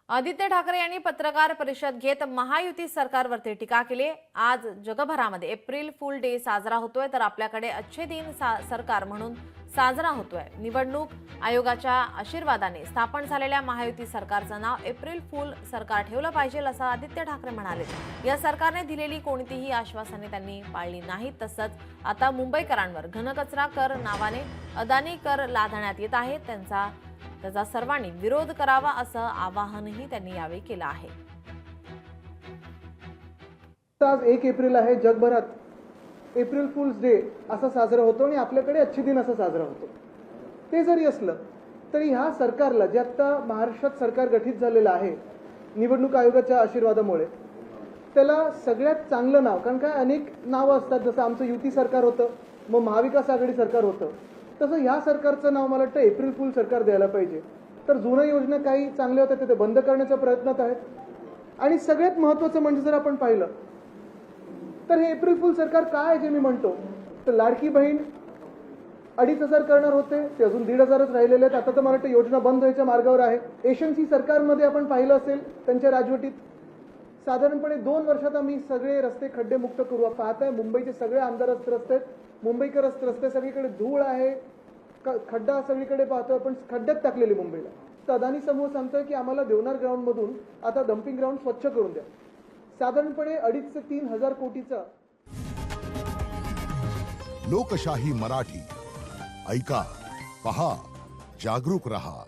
आदित्य ठाकरे यांनी पत्रकार परिषद घेत महायुती सरकारवरती टीका केली। आज जगभरामध्ये एप्रिल फूल डे साजरा होतोय, तर आपल्याकडे अच्छे दिन सरकार म्हणून साजरा होतोय। निवडणूक आयोगाच्या आशीर्वादाने स्थापन झालेल्या महायुती सरकारचं नाव एप्रिल फूल सरकार ठेवलं पाहिजे, असं आदित्य ठाकरे म्हणाले। या सरकारने दिलेली कोणतीही आश्वासने त्यांनी पाळली नाहीत। तसंच आता मुंबईकरांवर घनकचरा कर नावाने अदानी कर लादण्यात येत आहे, त्याचा सर्वांनी विरोध करावा असं आवाहनही त्यांनी यावेळी केलं आहे। आज 1 एप्रिल आहे, जगभरात एप्रिल फूल्स डे असा साजरा होतो आणि आपल्याकडे अच्छे दिन असा साजरा होतो। ते जरी असलं तरी ह्या सरकारला, जे आता महाराष्ट्रात सरकार गठीत झालेलं आहे निवडणूक आयोगाच्या आशीर्वादामुळे, त्याला सगळ्यात चांगलं नाव, कारण काय अनेक नावं असतात, जसं आमचं युती सरकार होतं, मग महाविकास आघाडी सरकार होतं, तसं ह्या सरकारचं नाव मला वाटतं एप्रिल फूल सरकार द्यायला पाहिजे। तर जुन्या योजना काही चांगल्या होत्या ते बंद करण्याच्या प्रयत्नात आहेत। आणि सगळ्यात महत्त्वाचं म्हणजे जर आपण पाहिलं तर हे एप्रिल फूल सरकार काय, जे मी म्हणतो, तर लाडकी बहीण 2,500 करणार होते, ते अजून 1,500च राहिलेले आहेत। आता तर मला वाटतं योजना बंद व्हायच्या मार्गावर आहे। एशनसी सरकारमध्ये आपण पाहिलं असेल, त्यांच्या राजवटीत साधारणपणे 2 वर्षात आम्ही सगळे रस्ते खड्डेमुक्त करू। पाहताय मुंबईचे सगळे आमदार रस्ते आहेत, मुंबईकर रस्ते सगळीकडे धूळ आहे, खड्डा सगळीकडे पाहतोय, पण खड्ड्यात टाकलेली मुंबईला। तर अदानी समूह सांगतोय की आम्हाला देवनार ग्राउंड मधून आता डम्पिंग ग्राउंड स्वच्छ करून द्या। साधारणपणे 2,500 ते 3,000 कोटीचा। लोकशाही मराठी ऐका, पहा, जागरूक रहा।